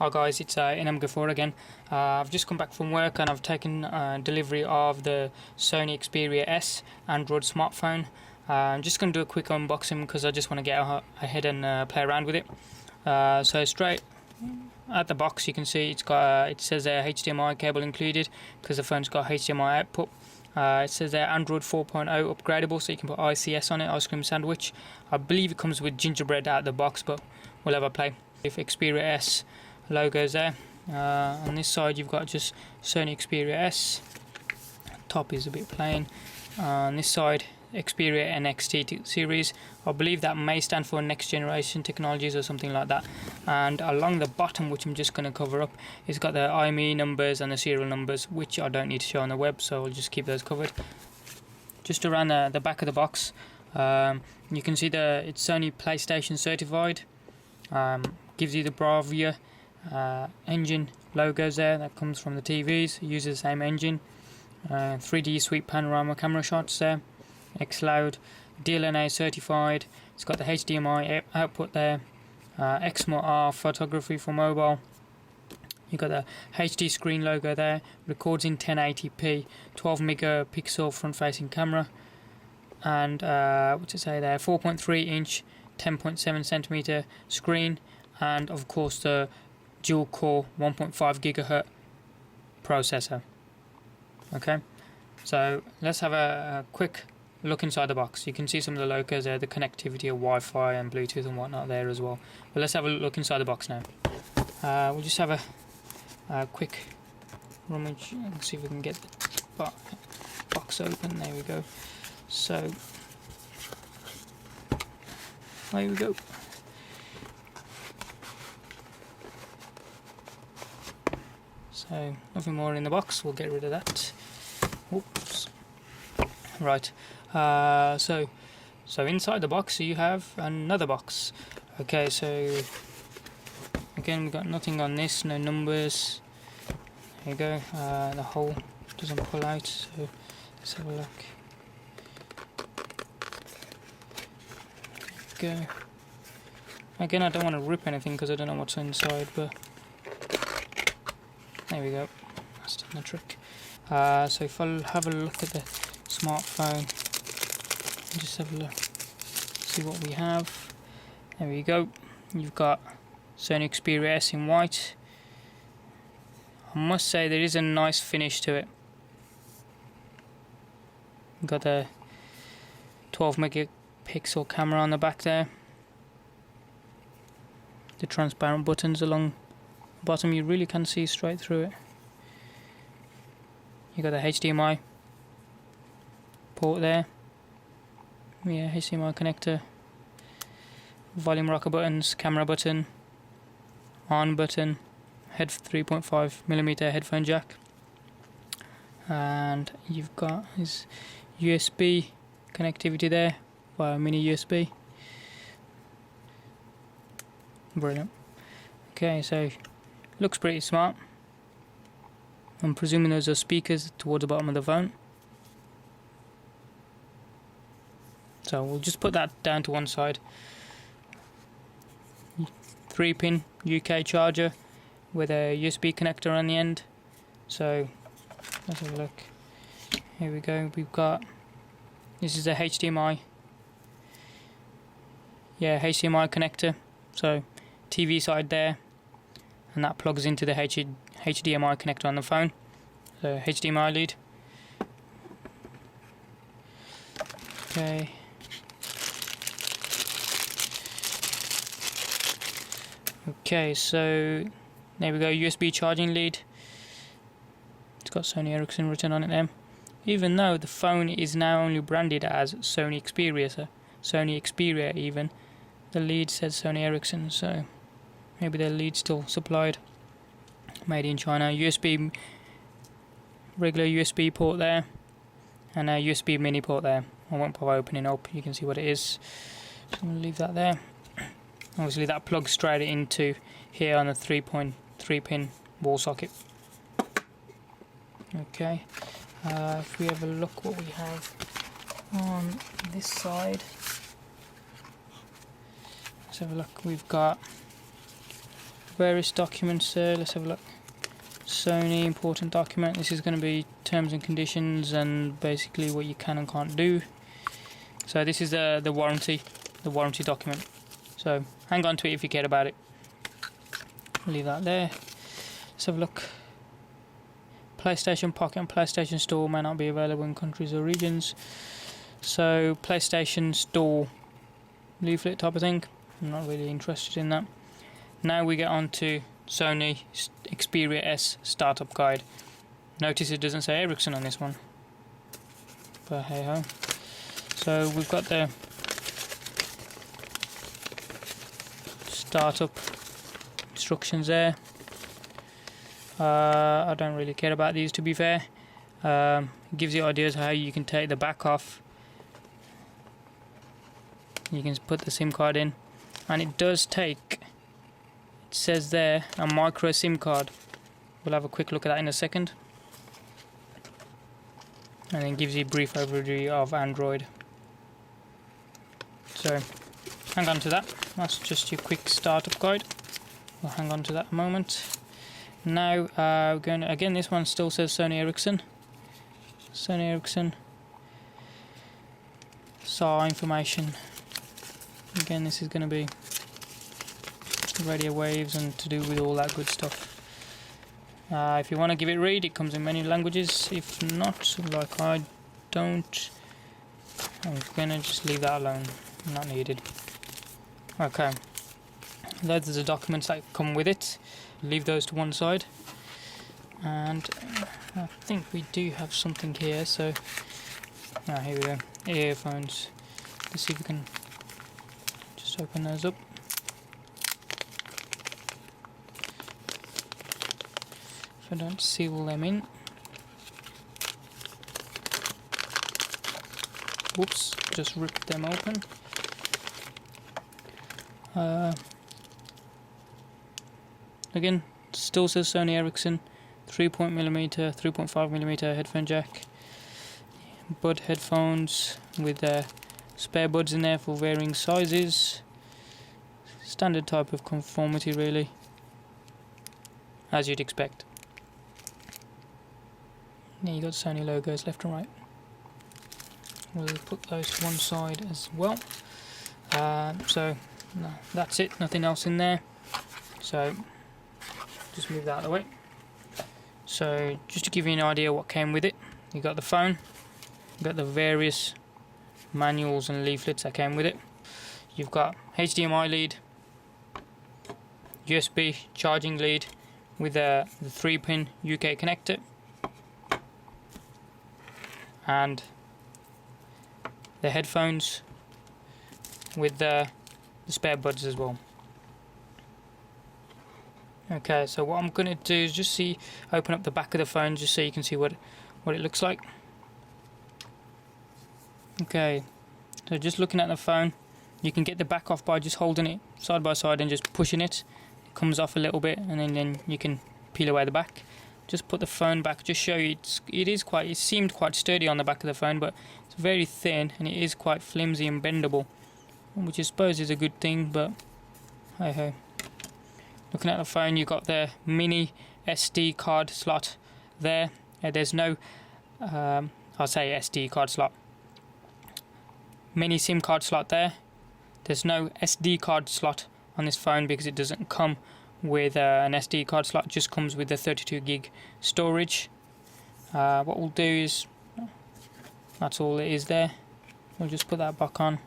Hi guys, it's Inam again. I've just come back from work and I've taken delivery of the Sony Xperia S Android smartphone. I'm just going to do a quick unboxing because I just want to get ahead and play around with it. So straight at the box you can see it's got it says there HDMI cable included because the phone's got HDMI output. It says there Android 4.0 upgradable, so you can put ICS on it, ice cream sandwich. I believe it comes with gingerbread out of the box, but we'll have a play. If Xperia S logos there. On this side you've got just Sony Xperia S. Top is a bit plain. On this side Xperia NXT series. I believe that may stand for next generation technologies or something like that. And along the bottom, which I'm just going to cover up, it's got the IMEI numbers and the serial numbers, which I don't need to show on the web, so I'll just keep those covered. Just around the back of the box, you can see it's Sony PlayStation certified. Gives you the Bravia engine logos there that comes from the TVs. It uses the same engine. 3D sweep panorama camera shots there. xCloud, dlna certified. It's got the HDMI output there. XMR photography for mobile. You got the HD screen logo there. Records in 1080p, 12 megapixel front-facing camera, and what's it say there? 4.3 inch, 10.7 centimeter screen, and of course the dual core 1.5 gigahertz processor. Okay, so let's have a quick look inside the box. You can see some of the logos there, the connectivity of Wi-Fi and Bluetooth and whatnot there as well. But let's have a look inside the box now. We'll just have a quick rummage and see if we can get the box open. There we go. So there we go. So nothing more in the box. We'll get rid of that. Oops. Right. So inside the box you have another box. Okay, so again we've got nothing on this, no numbers. There you go. The hole doesn't pull out, so let's have a look. There you go. Again, I don't want to rip anything because I don't know what's inside, but there we go. That's done the trick. So if I'll have a look at the smartphone, just have a look, see what we have. There we go. You've got Sony Xperia S in white. I must say there is a nice finish to it. You've got the 12 megapixel camera on the back there. The transparent buttons along the bottom, you really can see straight through it. You got the HDMI port there. Yeah, HDMI connector. Volume rocker buttons, camera button, on button, 3.5mm headphone jack, and you've got his USB connectivity there via mini USB. Brilliant. Okay, so looks pretty smart. I'm presuming those are speakers towards the bottom of the phone. So we'll just put that down to one side. 3-pin UK charger with a USB connector on the end. So let's have a look. Here we go. We've got, this is a HDMI. Yeah, HDMI connector. So TV side there, and that plugs into the HDMI connector on the phone. So HDMI lead. Okay. Okay, so there we go, USB charging lead. It's got Sony Ericsson written on it there. Even though the phone is now only branded as Sony Xperia, so Sony Xperia even, the lead says Sony Ericsson, so maybe their lead's still supplied. Made in China. USB, regular USB port there, and a USB mini port there. I won't bother opening up, you can see what it is. So I'm going to leave that there. Obviously that plugs straight into here on the 3.3-pin wall socket. Okay, if we have a look what we have on this side, let's have a look. We've got various documents. Let's have a look. Sony important document. This is going to be terms and conditions and basically what you can and can't do. So this is the warranty document. So hang on to it if you care about it. Leave that there. Let's have a look. PlayStation Pocket and PlayStation Store may not be available in countries or regions. So PlayStation Store leaflet type of thing. I'm not really interested in that. Now we get on to Sony Xperia S Startup Guide. Notice it doesn't say Ericsson on this one, but hey ho. So we've got the startup instructions there. I don't really care about these, to be fair. It gives you ideas how you can take the back off. You can put the SIM card in, and it does take, it says there, a micro SIM card. We'll have a quick look at that in a second. And then gives you a brief overview of Android. So hang on to that. That's just your quick startup guide. We'll hang on to that a moment. Now we're going to, again, this one still says Sony Ericsson. Sony Ericsson. SAR information. Again, this is going to be radio waves and to do with all that good stuff. If you want to give it a read, it comes in many languages. If not, like I don't, I'm going to just leave that alone. Not needed. Okay. Those are the documents that come with it. Leave those to one side. And I think we do have something here. So, here we go. Earphones. Let's see if we can just open those up. If I don't seal them in. Whoops, just ripped them open. Again, still says Sony Ericsson, 3.5mm headphone jack, bud headphones with spare buds in there for varying sizes. Standard type of conformity, really, as you'd expect. Yeah, you got Sony logos left and right. We'll put those to one side as well. So no, that's it, nothing else in there. So just move that out of the way. So just to give you an idea what came with it, you got the phone, you got the various manuals and leaflets that came with it. You've got HDMI lead, USB charging lead with the 3-pin UK connector, and the headphones with the spare buds as well. Okay, so what I'm going to do is just open up the back of the phone just so you can see what it looks like. Okay, so just looking at the phone, you can get the back off by just holding it side by side and just pushing it. It comes off a little bit, and then you can peel away the back. Just put the phone back, just show you it seemed quite sturdy on the back of the phone, but it's very thin and it is quite flimsy and bendable, which I suppose is a good thing, but hey ho. Looking at the phone, you've got the mini SD card slot there. There's no, I'll say SD card slot, mini SIM card slot there. There's no SD card slot on this phone because it doesn't come with an SD card slot, it just comes with the 32 gig storage. What we'll do is, that's all it is there. We'll just put that back on,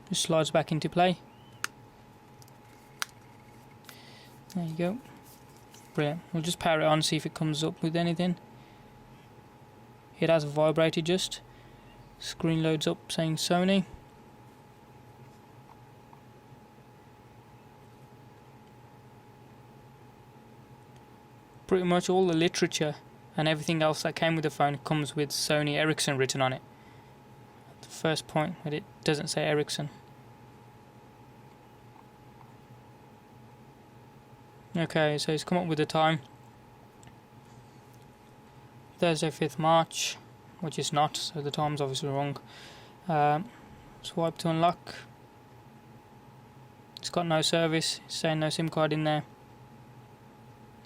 just slides back into play. There you go. Brilliant. We'll just power it on, see if it comes up with anything. It has vibrated just. Screen loads up saying Sony. Pretty much all the literature and everything else that came with the phone comes with Sony Ericsson written on it. The first point, but it doesn't say Ericsson. Okay, so it's come up with the time. Thursday 5th March, which is not, so the time's obviously wrong. Swipe to unlock. It's got no service, it's saying no SIM card in there.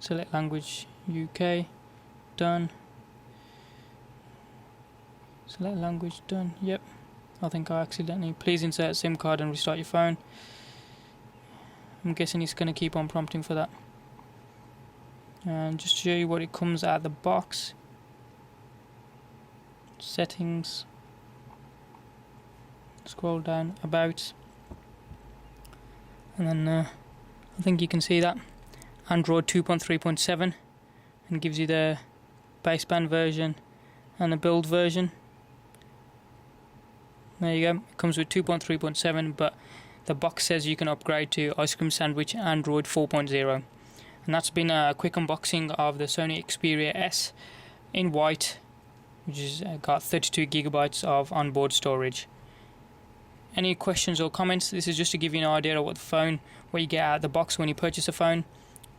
select language UK, done. Select language, done. Yep, I think I accidentally. Please insert SIM card and restart your phone. I'm guessing it's going to keep on prompting for that. And just to show you what it comes out of the box, settings, scroll down, about, and then I think you can see that Android 2.3.7, and gives you the baseband version and the build version. There you go, it comes with 2.3.7, but the box says you can upgrade to Ice Cream Sandwich Android 4.0. And that's been a quick unboxing of the Sony Xperia S in white, which has got 32 gigabytes of onboard storage. Any questions or comments? This is just to give you an idea of what you get out of the box when you purchase a phone.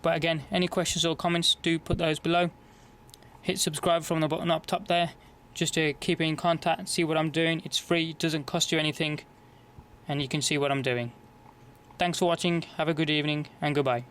But again, any questions or comments, do put those below. Hit subscribe from the button up top there, just to keep in contact and see what I'm doing. It's free, it doesn't cost you anything, and you can see what I'm doing. Thanks for watching, have a good evening, and goodbye.